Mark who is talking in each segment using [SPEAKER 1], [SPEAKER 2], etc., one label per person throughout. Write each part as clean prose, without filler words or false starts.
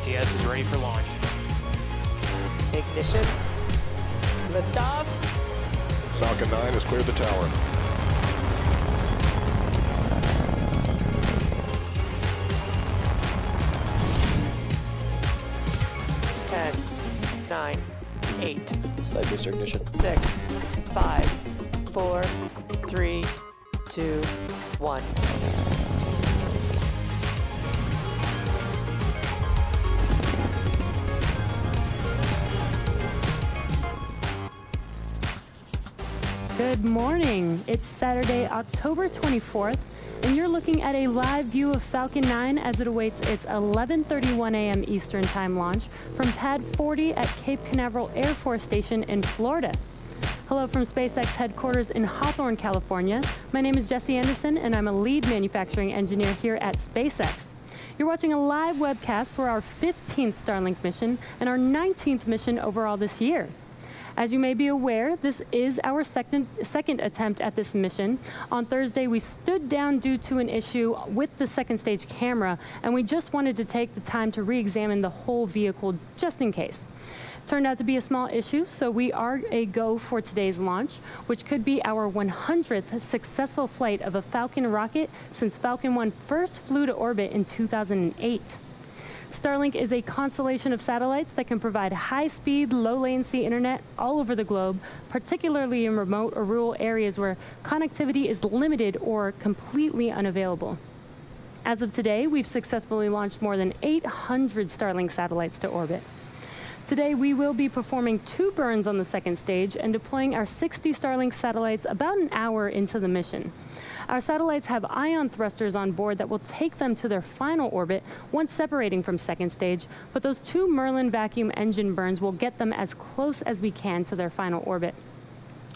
[SPEAKER 1] GPS is ready for launch.
[SPEAKER 2] Ignition. Liftoff.
[SPEAKER 3] Falcon 9 has cleared the tower.
[SPEAKER 2] Ten, 9, 8,
[SPEAKER 4] Side booster ignition.
[SPEAKER 2] 6, 5, 4, 3, 2, 1.
[SPEAKER 5] Good morning. It's Saturday, October 24th, and you're looking at a live view of Falcon 9 as it awaits its 11:31 a.m. Eastern Time launch from Pad 40 at Cape Canaveral Air Force Station in Florida. Hello from SpaceX headquarters in Hawthorne, California. My name is Jesse Anderson, and I'm a lead manufacturing engineer here at SpaceX. You're watching a live webcast for our 15th Starlink mission and our 19th mission overall this year. As you may be aware, this is our second attempt at this mission. On Thursday, we stood down due to an issue with the second stage camera, and we just wanted to take the time to re-examine the whole vehicle just in case. Turned out to be a small issue, so we are a go for today's launch, which could be our 100th successful flight of a Falcon rocket since Falcon 1 first flew to orbit in 2008. Starlink is a constellation of satellites that can provide high-speed, low-latency internet all over the globe, particularly in remote or rural areas where connectivity is limited or completely unavailable. As of today, we've successfully launched more than 800 Starlink satellites to orbit. Today, we will be performing 2 burns on the second stage and deploying our 60 Starlink satellites about an hour into the mission. Our satellites have ion thrusters on board that will take them to their final orbit once separating from second stage, but those 2 Merlin vacuum engine burns will get them as close as we can to their final orbit.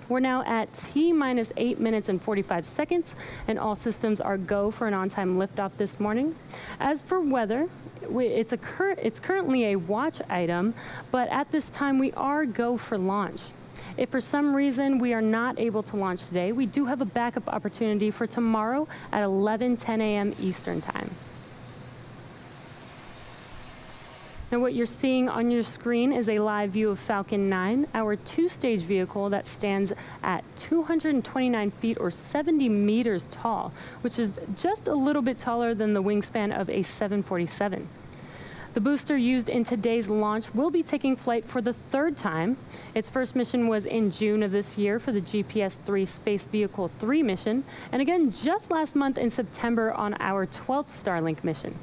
[SPEAKER 5] We're now at T-minus 8 minutes and 45 seconds, and all systems are go for an on-time liftoff this morning. As for weather, it's currently a watch item, but at this time we are go for launch. If for some reason we are not able to launch today, we do have a backup opportunity for tomorrow at 11:10 a.m. Eastern Time. Now what you're seeing on your screen is a live view of Falcon 9, our 2-stage vehicle that stands at 229 feet or 70 meters tall, which is just a little bit taller than the wingspan of a 747. The booster used in today's launch will be taking flight for the 3rd time. Its first mission was in June of this year for the GPS-3 Space Vehicle 3 mission, and again just last month in September on our 12th Starlink mission.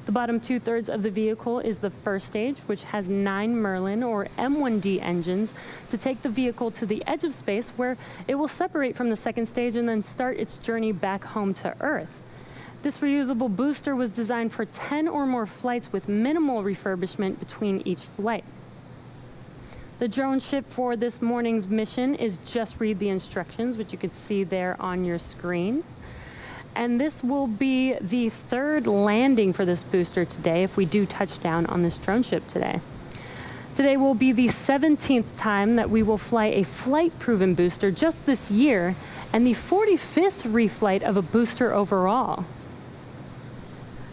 [SPEAKER 5] The bottom 2/3 of the vehicle is the first stage, which has 9 Merlin or M1D engines to take the vehicle to the edge of space where it will separate from the second stage and then start its journey back home to Earth. This reusable booster was designed for 10 or more flights with minimal refurbishment between each flight. The drone ship for this morning's mission is Just Read the Instructions, which you can see there on your screen. And this will be the 3rd landing for this booster today if we do touch down on this drone ship today. Today will be the 17th time that we will fly a flight-proven booster just this year, and the 45th reflight of a booster overall.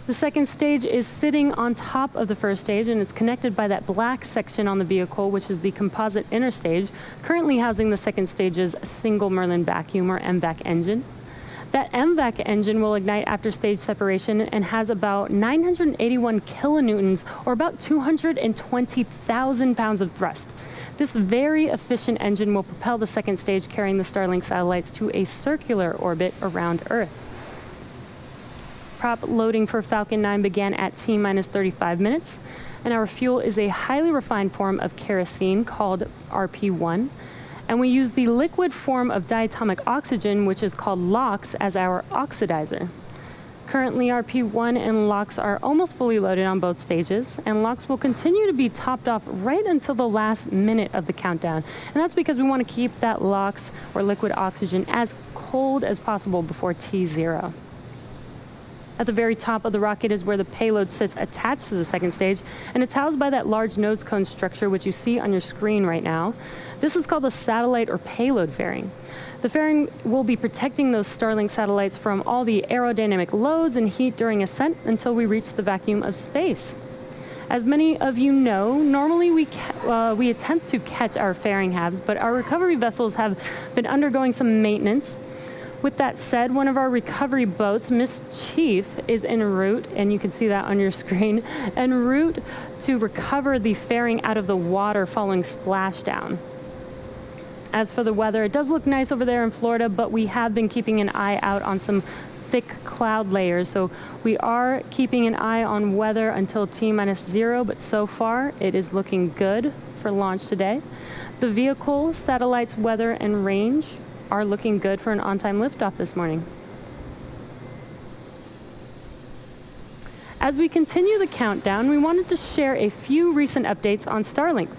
[SPEAKER 5] The second stage is sitting on top of the first stage, and it's connected by that black section on the vehicle, which is the composite inner stage, currently housing the second stage's single Merlin vacuum or MVAC engine. That MVAC engine will ignite after stage separation and has about 981 kilonewtons, or about 220,000 pounds of thrust. This very efficient engine will propel the second stage carrying the Starlink satellites to a circular orbit around Earth. Prop loading for Falcon 9 began at T-minus 35 minutes, and our fuel is a highly refined form of kerosene called RP1, and we use the liquid form of diatomic oxygen, which is called LOX, as our oxidizer. Currently, RP1 and LOX are almost fully loaded on both stages, and LOX will continue to be topped off right until the last minute of the countdown, and that's because we want to keep that LOX, or liquid oxygen, as cold as possible before T0. At the very top of the rocket is where the payload sits attached to the second stage, and it's housed by that large nose cone structure which you see on your screen right now. This is called the satellite or payload fairing. The fairing will be protecting those Starlink satellites from all the aerodynamic loads and heat during ascent until we reach the vacuum of space. As many of you know, normally we attempt to catch our fairing halves, but our recovery vessels have been undergoing some maintenance. With that said, one of our recovery boats, Miss Chief, is en route, and you can see that on your screen, en route to recover the fairing out of the water following splashdown. As for the weather, it does look nice over there in Florida, but we have been keeping an eye out on some thick cloud layers. So we are keeping an eye on weather until T-0, but so far it is looking good for launch today. The vehicle, satellites, weather, and range are looking good for an on-time liftoff this morning. As we continue the countdown, we wanted to share a few recent updates on Starlink.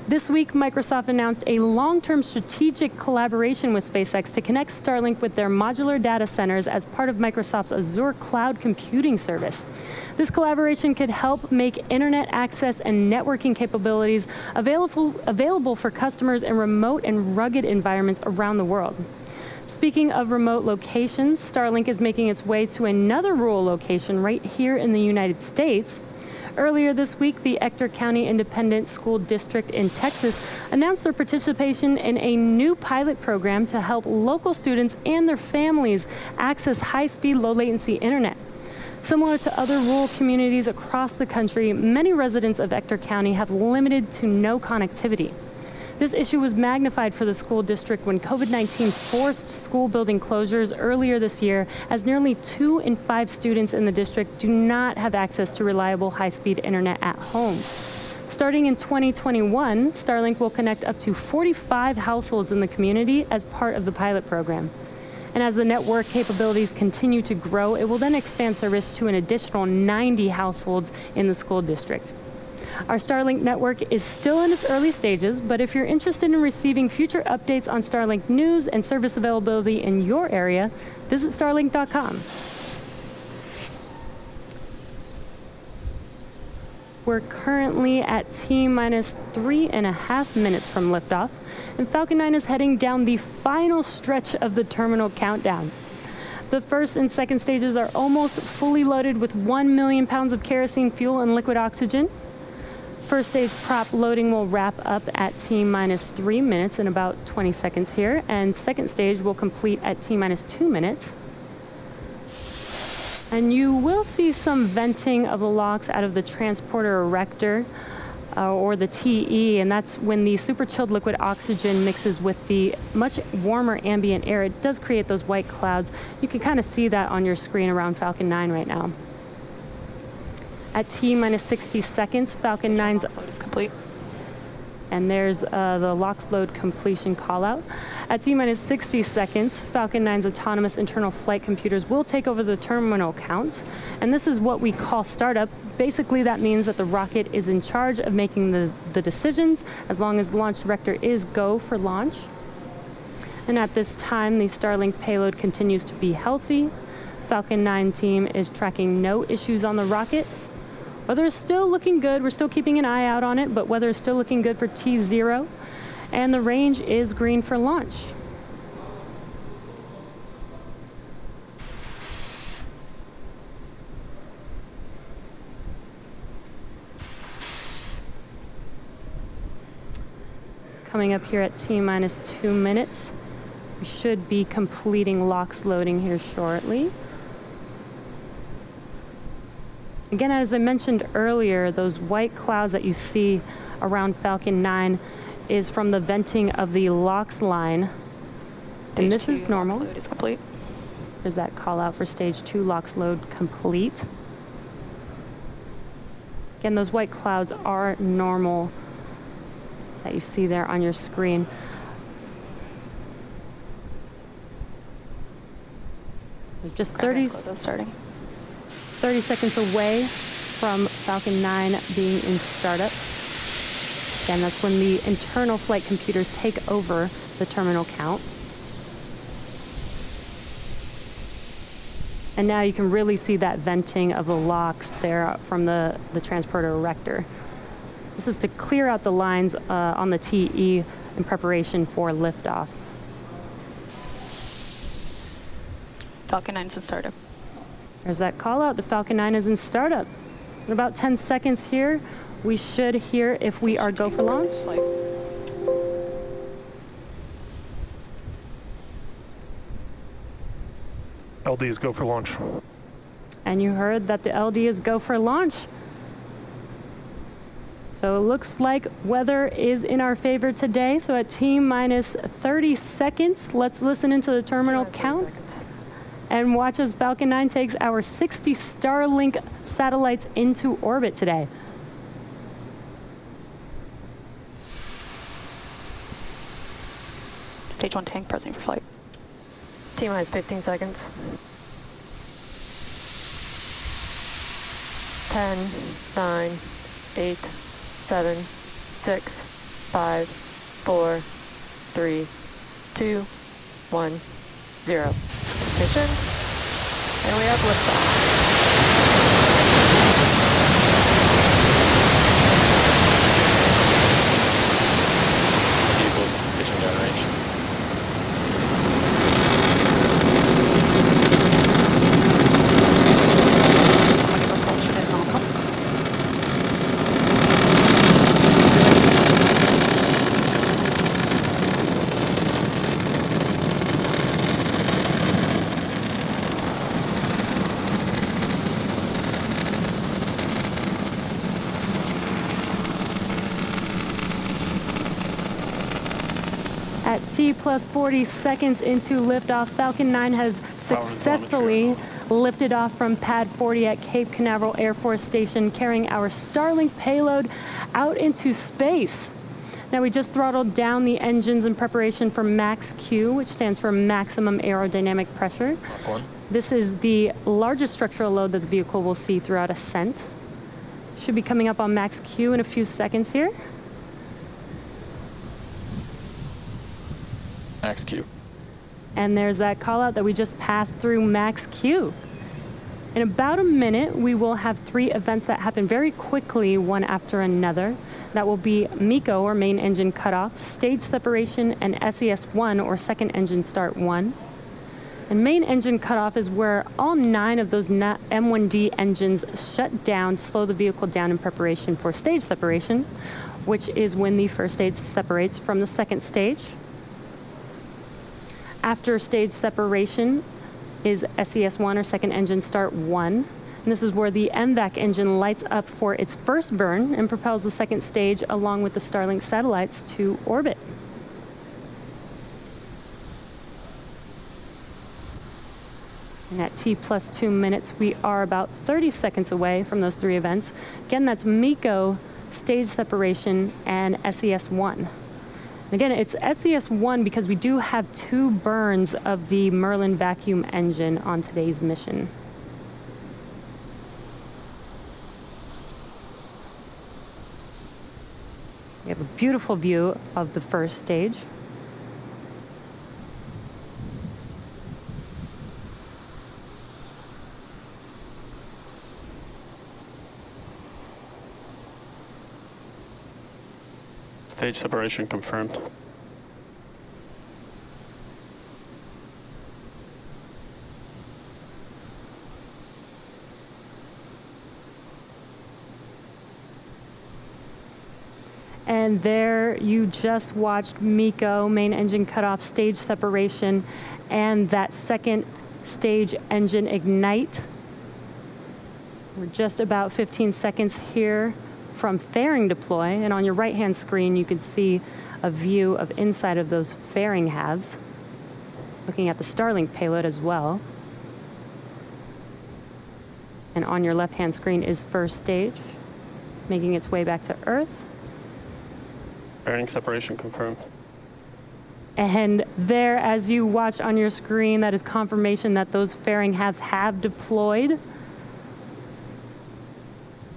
[SPEAKER 5] This week, Microsoft announced a long-term strategic collaboration with SpaceX to connect Starlink with their modular data centers as part of Microsoft's Azure cloud computing service. This collaboration could help make internet access and networking capabilities available for customers in remote and rugged environments around the world. Speaking of remote locations, Starlink is making its way to another rural location right here in the United States. Earlier this week, the Ector County Independent School District in Texas announced their participation in a new pilot program to help local students and their families access high-speed, low-latency internet. Similar to other rural communities across the country, many residents of Ector County have limited to no connectivity. This issue was magnified for the school district when COVID-19 forced school building closures earlier this year, as nearly 2 in 5 students in the district do not have access to reliable high-speed internet at home. Starting in 2021, Starlink will connect up to 45 households in the community as part of the pilot program. And as the network capabilities continue to grow, it will then expand service to an additional 90 households in the school district. Our Starlink network is still in its early stages, but if you're interested in receiving future updates on Starlink news and service availability in your area, visit starlink.com. We're currently at T-3.5 minutes from liftoff, and Falcon 9 is heading down the final stretch of the terminal countdown. The first and second stages are almost fully loaded with 1 million pounds of kerosene fuel and liquid oxygen. First stage prop loading will wrap up at T-3 minutes in about 20 seconds here, and second stage will complete at T-2 minutes. And you will see some venting of the LOX out of the transporter erector, or the TE, and that's when the super chilled liquid oxygen mixes with the much warmer ambient air. It does create those white clouds. You can kind of see that on your screen around Falcon 9 right now. At T-60 seconds, Falcon 9's
[SPEAKER 2] Complete.
[SPEAKER 5] and there's the LOX load completion callout. At T-60 seconds, Falcon 9's autonomous internal flight computers will take over the terminal count, and this is what we call startup. Basically, that means that the rocket is in charge of making the decisions as long as the launch director is go for launch. And at this time, the Starlink payload continues to be healthy. Falcon 9 team is tracking no issues on the rocket. Weather is still looking good. We're still keeping an eye out on it, but weather is still looking good for T0. And the range is green for launch. Coming up here at T-2 minutes, we should be completing LOX loading here shortly. Again, as I mentioned earlier, those white clouds that you see around Falcon 9 is from the venting of the LOX line. And this is normal.
[SPEAKER 2] Load is complete.
[SPEAKER 5] There's that call out for stage 2 LOX load complete. Again, those white clouds are normal that you see there on your screen. Just 30 seconds away from Falcon 9 being in startup. Again, that's when the internal flight computers take over the terminal count. And now you can really see that venting of the LOX there from the transporter erector. This is to clear out the lines on the TE in preparation for liftoff.
[SPEAKER 2] Falcon 9's in startup.
[SPEAKER 5] There's that call out. The Falcon 9 is in startup. In about 10 seconds here, we should hear if we are go for launch.
[SPEAKER 1] LD is go for launch.
[SPEAKER 5] And you heard that the LD is go for launch. So it looks like weather is in our favor today. So at T-minus 30 seconds, let's listen into the terminal count and watch as Falcon 9 takes our 60 Starlink satellites into orbit today.
[SPEAKER 4] Stage 1 tank pressing for flight. T-minus 15 seconds. 10, 9, 8, 7, 6, 5, 4, 3, 2, 1, 0. Ignition. And we have liftoff.
[SPEAKER 6] Vehicles pitching downrange.
[SPEAKER 5] At T plus 40 seconds into liftoff, Falcon 9 has successfully lifted off from Pad 40 at Cape Canaveral Air Force Station, carrying our Starlink payload out into space. Now we just throttled down the engines in preparation for Max Q, which stands for maximum aerodynamic pressure. This is the largest structural load that the vehicle will see throughout ascent. Should be coming up on Max Q in a few seconds here.
[SPEAKER 6] Max Q.
[SPEAKER 5] And there's that call out that we just passed through Max Q. In about a minute, we will have 3 events that happen very quickly, one after another. That will be MECO, or main engine cutoff, stage separation, and SES-1, or second engine start 1. And main engine cutoff is where all 9 of those M1D engines shut down to slow the vehicle down in preparation for stage separation, which is when the first stage separates from the second stage. After stage separation is SES-1, or second engine start 1. And this is where the MVAC engine lights up for its first burn and propels the second stage along with the Starlink satellites to orbit. And at T plus 2 minutes, we are about 30 seconds away from those 3 events. Again, that's MECO, stage separation, and SES-1. Again, it's SES-1 because we do have 2 burns of the Merlin vacuum engine on today's mission. We have a beautiful view of the first stage.
[SPEAKER 6] Stage separation confirmed.
[SPEAKER 5] And there you just watched MECO, main engine cutoff, stage separation, and that second stage engine ignite. We're just about 15 seconds here from fairing deploy, and on your right-hand screen you can see a view of inside of those fairing halves, looking at the Starlink payload as well. And on your left-hand screen is first stage, making its way back to Earth.
[SPEAKER 6] Fairing separation confirmed.
[SPEAKER 5] And there, as you watch on your screen, that is confirmation that those fairing halves have deployed.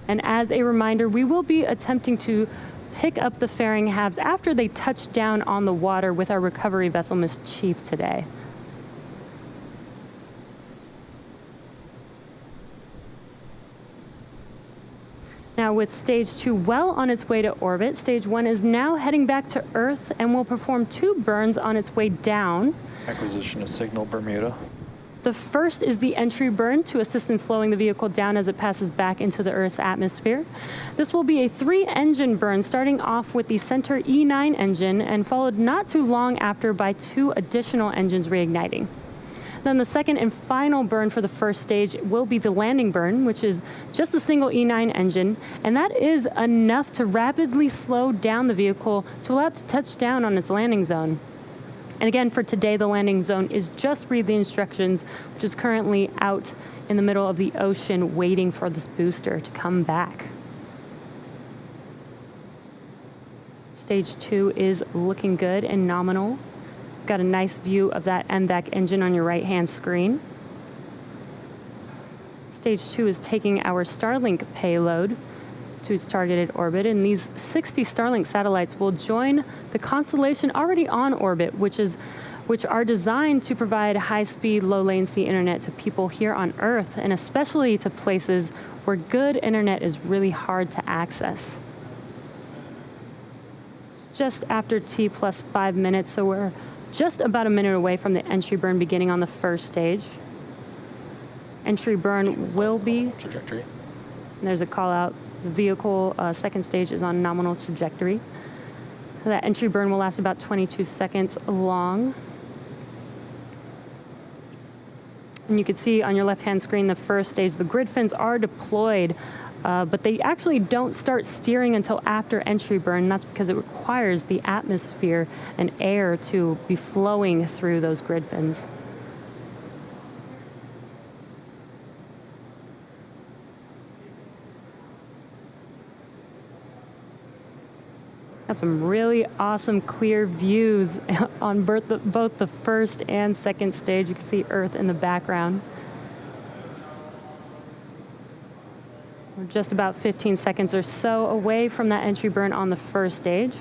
[SPEAKER 5] And as a reminder, we will be attempting to pick up the fairing halves after they touch down on the water with our recovery vessel, Miss Chief, today. Now, with stage 2 well on its way to orbit, stage 1 is now heading back to Earth and will perform 2 burns on its way down.
[SPEAKER 7] Acquisition of signal, Bermuda.
[SPEAKER 5] The first is the entry burn to assist in slowing the vehicle down as it passes back into the Earth's atmosphere. This will be a 3-engine burn, starting off with the center E9 engine and followed not too long after by 2 additional engines reigniting. Then the second and final burn for the first stage will be the landing burn, which is just a single E9 engine, and that is enough to rapidly slow down the vehicle to allow it to touch down on its landing zone. And again, for today, the landing zone is just read the instructions, which is currently out in the middle of the ocean waiting for this booster to come back. Stage 2 is looking good and nominal. Got a nice view of that MVAC engine on your right-hand screen. Stage 2 is taking our Starlink payload to its targeted orbit, and these 60 Starlink satellites will join the constellation already on orbit, which are designed to provide high-speed, low-latency internet to people here on Earth, and especially to places where good internet is really hard to access. It's just after T plus 5 minutes, so we're just about a minute away from the entry burn beginning on the first stage. Entry burn will be...
[SPEAKER 6] Trajectory.
[SPEAKER 5] There's a call out. The vehicle second stage is on nominal trajectory. That entry burn will last about 22 seconds long. And you can see on your left-hand screen the first stage, the grid fins are deployed, but they actually don't start steering until after entry burn. That's because it requires the atmosphere and air to be flowing through those grid fins. Got some really awesome clear views on both the first and second stage. You can see Earth in the background. We're just about 15 seconds or so away from that entry burn on the first stage.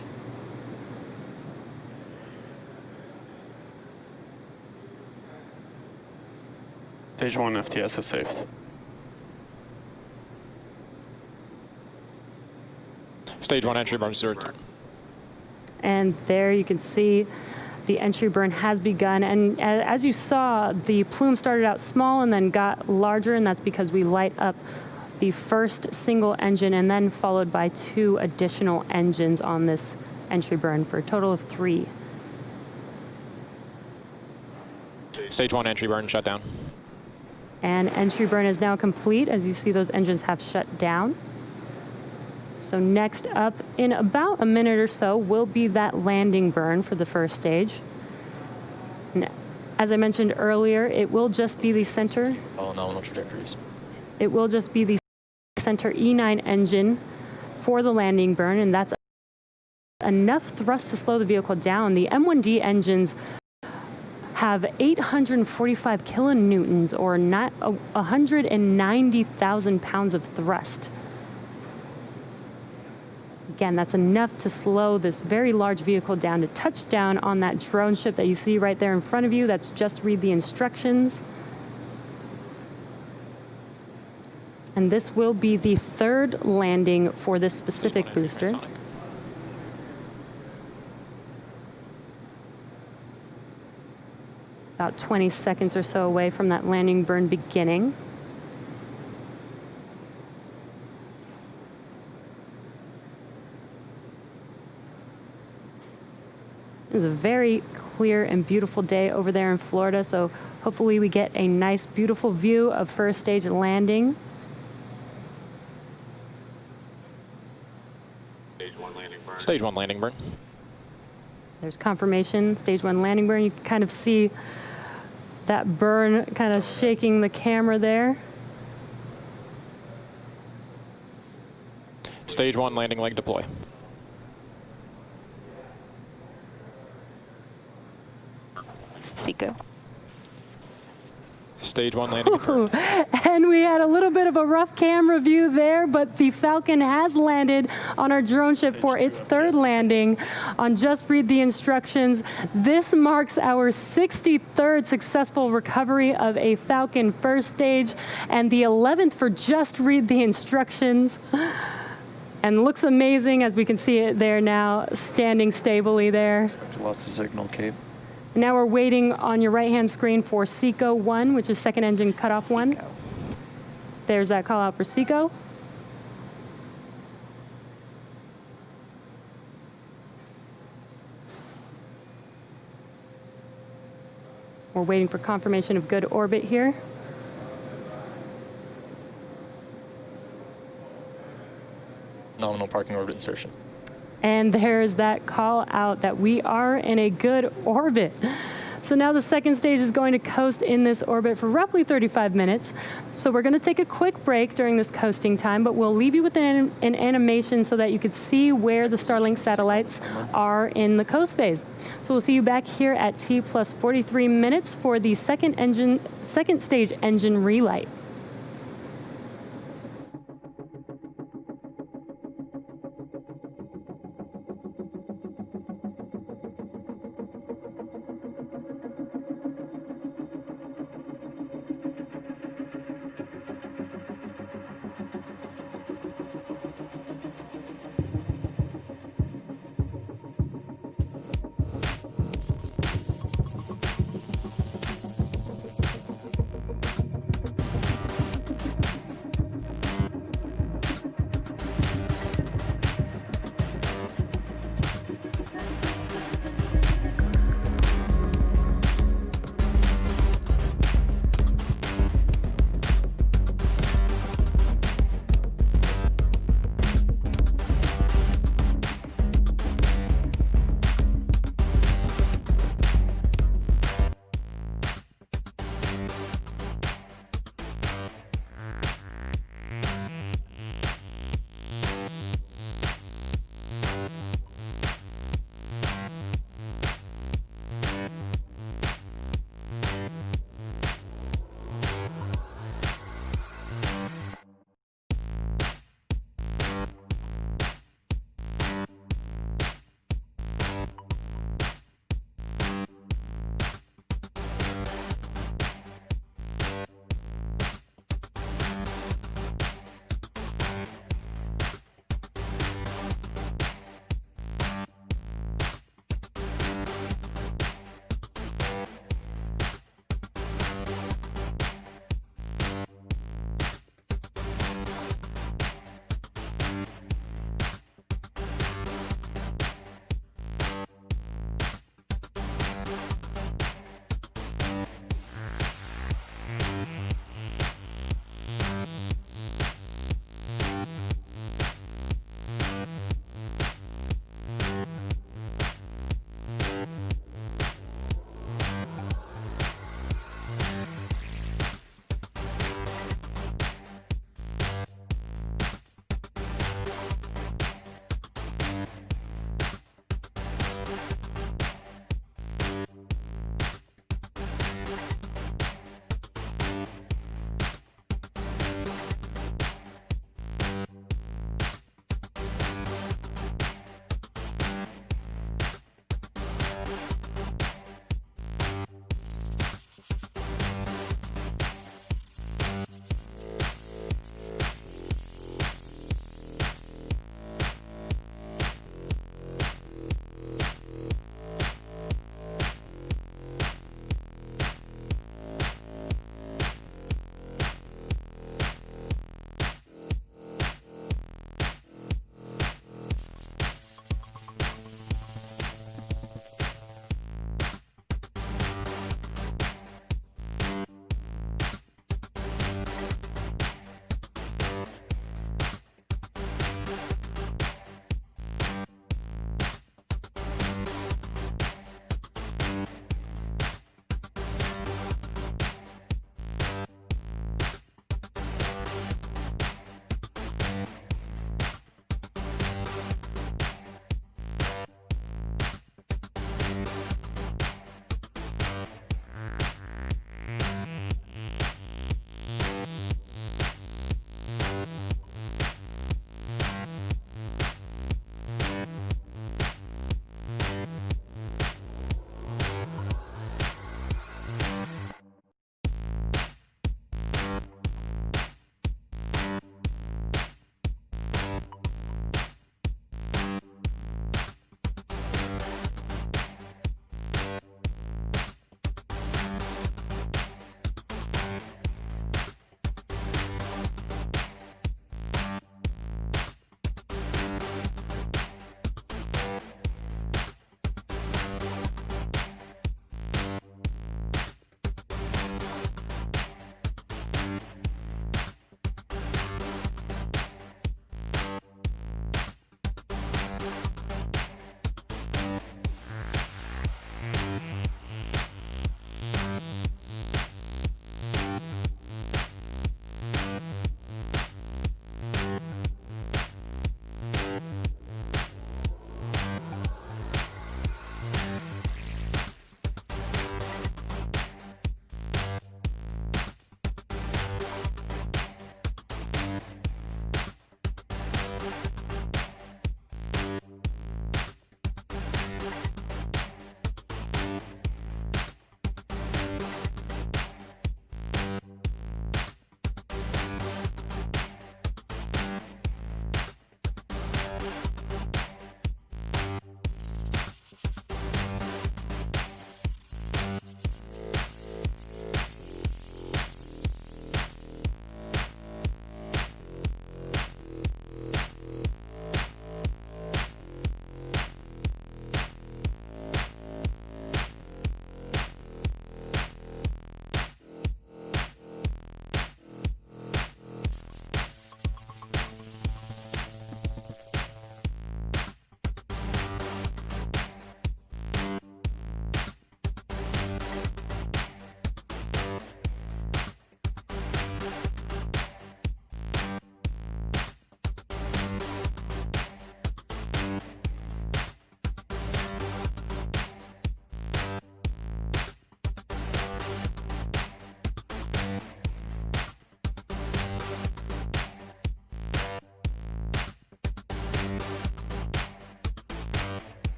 [SPEAKER 6] Stage 1 FTS is saved.
[SPEAKER 3] Stage 1 entry burn steward.
[SPEAKER 5] And there you can see the entry burn has begun. And as you saw, the plume started out small and then got larger, and that's because we light up the first single engine and then followed by 2 additional engines on this entry burn for a total of 3.
[SPEAKER 3] Stage 1 entry burn shut down.
[SPEAKER 5] And entry burn is now complete. As you see, those engines have shut down. So next up, in about a minute or so, will be that landing burn for the first stage. And as I mentioned earlier, it will just be the center.
[SPEAKER 6] All nominal trajectories.
[SPEAKER 5] It will just be the center E9 engine for the landing burn, and that's enough thrust to slow the vehicle down. The M1D engines have 845 kilonewtons, or 190,000 pounds of thrust. Again, that's enough to slow this very large vehicle down to touch down on that drone ship that you see right there in front of you. That's just read the instructions. And this will be the 3rd landing for this specific booster. About 20 seconds or so away from that landing burn beginning. It was a very clear and beautiful day over there in Florida, so hopefully we get a nice, beautiful view of first stage landing.
[SPEAKER 3] Stage 1 landing burn.
[SPEAKER 5] There's confirmation, stage 1 landing burn. You can kind of see that burn kind of shaking the camera there.
[SPEAKER 3] Stage 1 landing leg deploy.
[SPEAKER 4] Seco.
[SPEAKER 3] Stage 1 landing confirmed.
[SPEAKER 5] And we had a little bit of a rough camera view there, but the Falcon has landed on our drone ship for its 3rd landing on Just Read the Instructions. This marks our 63rd successful recovery of a Falcon first stage and the 11th for Just Read the Instructions. And looks amazing as we can see it there now, standing stably there.
[SPEAKER 7] Lost the signal, Cape.
[SPEAKER 5] Now we're waiting on your right-hand screen for SECO 1, which is second engine cutoff 1. There's that call out for SECO. We're waiting for confirmation of good orbit here.
[SPEAKER 6] Nominal parking orbit insertion.
[SPEAKER 5] And there's that call out that we are in a good orbit. So now the second stage is going to coast in this orbit for roughly 35 minutes. So we're going to take a quick break during this coasting time, but we'll leave you with an animation so that you can see where the Starlink satellites are in the coast phase. So we'll see you back here at T plus 43 minutes for the second stage engine relight.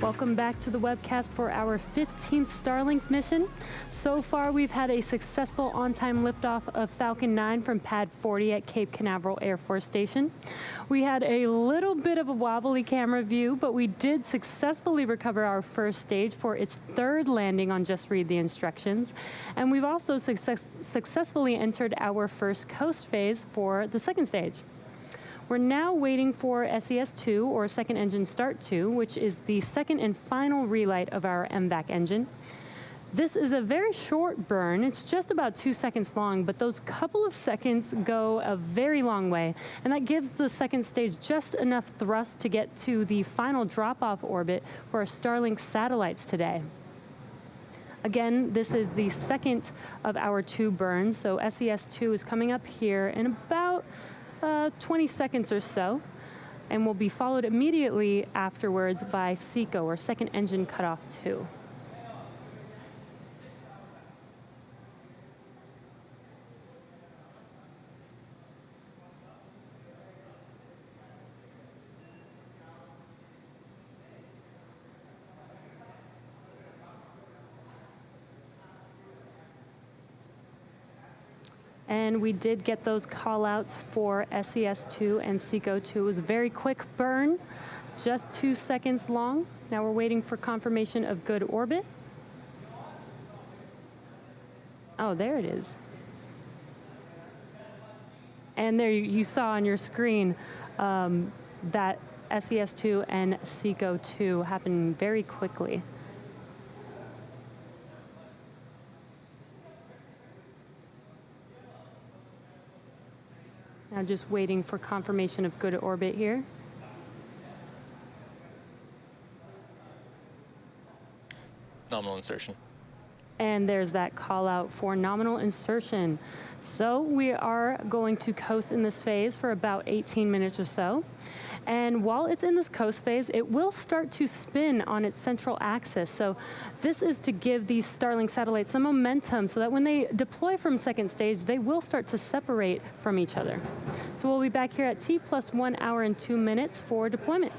[SPEAKER 5] Welcome back to the webcast for our 15th Starlink mission. So far, we've had a successful on-time liftoff of Falcon 9 from Pad 40 at Cape Canaveral Air Force Station. We had a little bit of a wobbly camera view, but we did successfully recover our first stage for its third landing on Just Read the Instructions. And we've also successfully entered our first coast phase for the second stage. We're now waiting for SES-2, or Second Engine Start 2, which is the second and final relight of our MVAC engine. This is a very short burn. It's just about 2 seconds long, but those couple of seconds go a very long way, and that gives the second stage just enough thrust to get to the final drop-off orbit for our Starlink satellites today. Again, this is the second of our 2 burns, so SES-2 is coming up here in about 20 seconds or so, and will be followed immediately afterwards by SECO, or Second Engine Cutoff 2. And we did get those call outs for SES-2 and SECO-2. It was a very quick burn, just 2 seconds long. Now we're waiting for confirmation of good orbit. Oh, there it is. And there you saw on your screen that SES-2 and SECO-2 happening very quickly. Now just waiting for confirmation of good orbit here.
[SPEAKER 6] Nominal insertion.
[SPEAKER 5] And there's that call out for nominal insertion. So we are going to coast in this phase for about 18 minutes or so. And while it's in this coast phase, it will start to spin on its central axis. So this is to give these Starlink satellites some momentum so that when they deploy from second stage, they will start to separate from each other. So we'll be back here at T plus 1 hour and 2 minutes for deployment.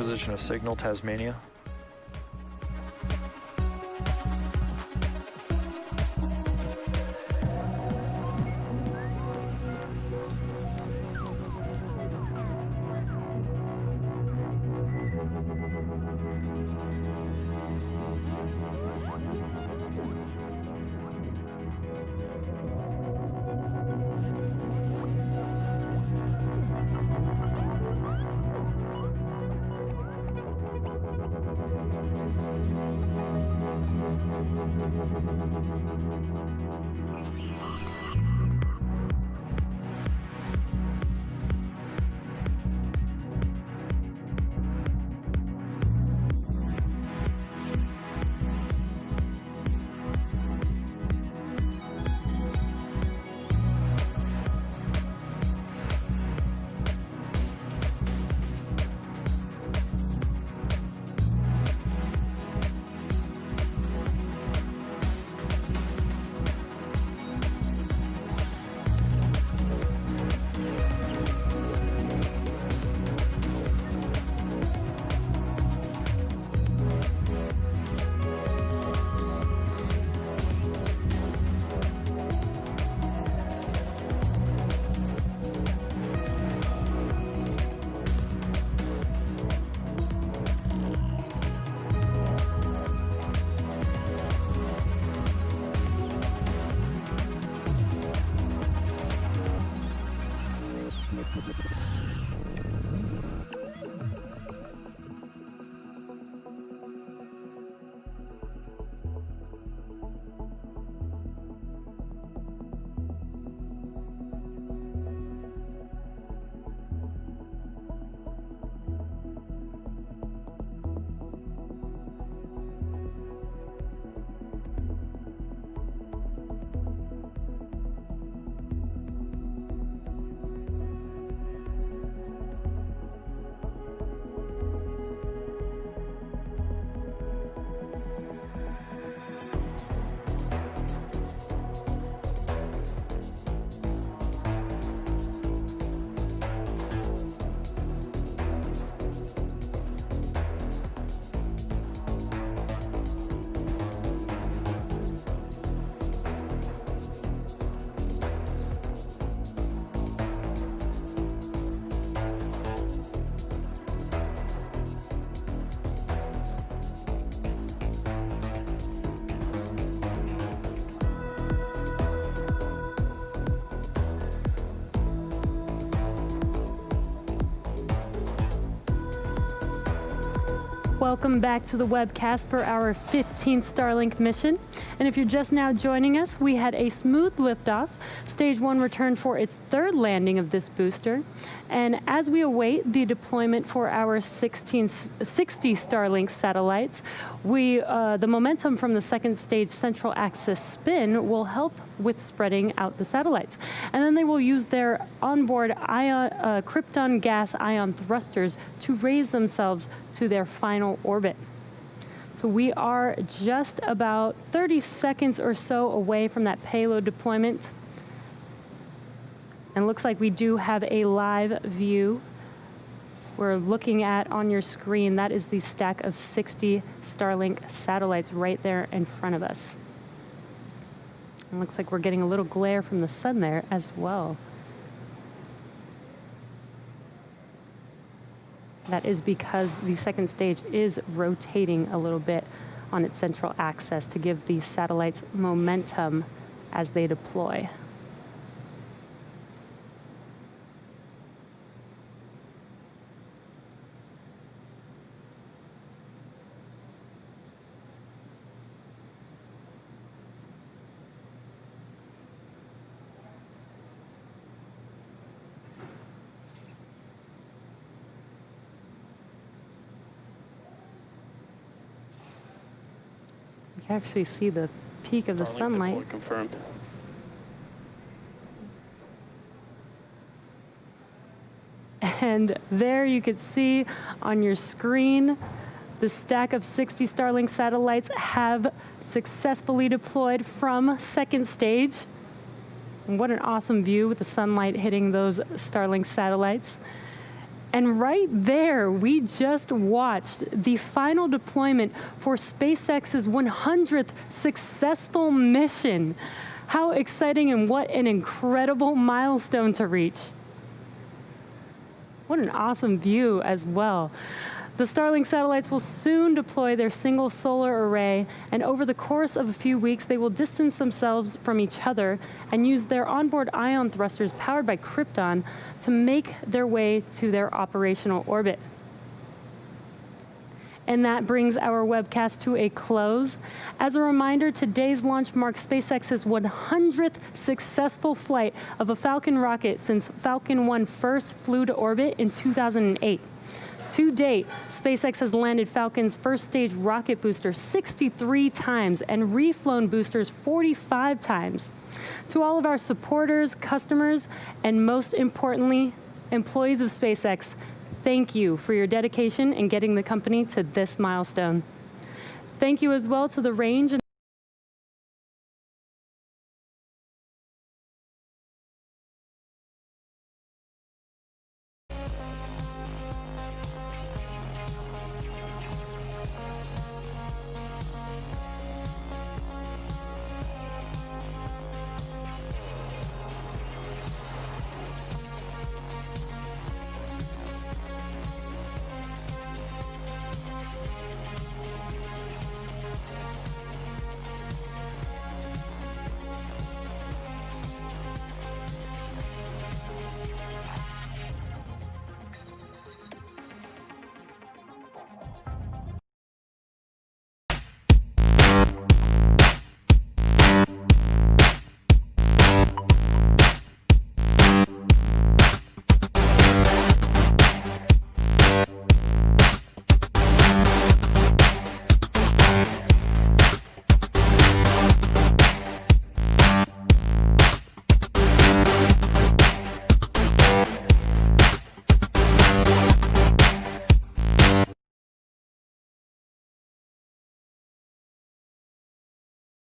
[SPEAKER 7] position of signal, Tasmania.
[SPEAKER 5] Welcome back to the webcast for our 15th Starlink mission. And if you're just now joining us, we had a smooth liftoff. Stage 1 returned for its third landing of this booster. And as we await the deployment for our 60 Starlink satellites, the momentum from the second stage central axis spin will help with spreading out the satellites. And then they will use their onboard krypton gas ion thrusters to raise themselves to their final orbit. So we are just about 30 seconds or so away from that payload deployment. And it looks like we do have a live view we're looking at on your screen. That is the stack of 60 Starlink satellites right there in front of us. It looks like we're getting a little glare from the sun there as well. That is because the second stage is rotating a little bit on its central axis to give the satellites momentum as they deploy. You can actually see the peak of the sunlight.
[SPEAKER 8] Confirmed.
[SPEAKER 5] And there you could see on your screen the stack of 60 Starlink satellites have successfully deployed from second stage. And what an awesome view with the sunlight hitting those Starlink satellites. And right there, we just watched the final deployment for SpaceX's 100th successful mission. How exciting and what an incredible milestone to reach. What an awesome view as well. The Starlink satellites will soon deploy their single solar array, and over the course of a few weeks, they will distance themselves from each other and use their onboard ion thrusters powered by Krypton to make their way to their operational orbit. And that brings our webcast to a close. As a reminder, today's launch marks SpaceX's 100th successful flight of a Falcon rocket since Falcon 1 first flew to orbit in 2008. To date, SpaceX has landed Falcon's first stage rocket booster 63 times and reflown boosters 45 times. To all of our supporters, customers, and most importantly, employees of SpaceX, thank you for your dedication in getting the company to this milestone. Thank you as well to the range and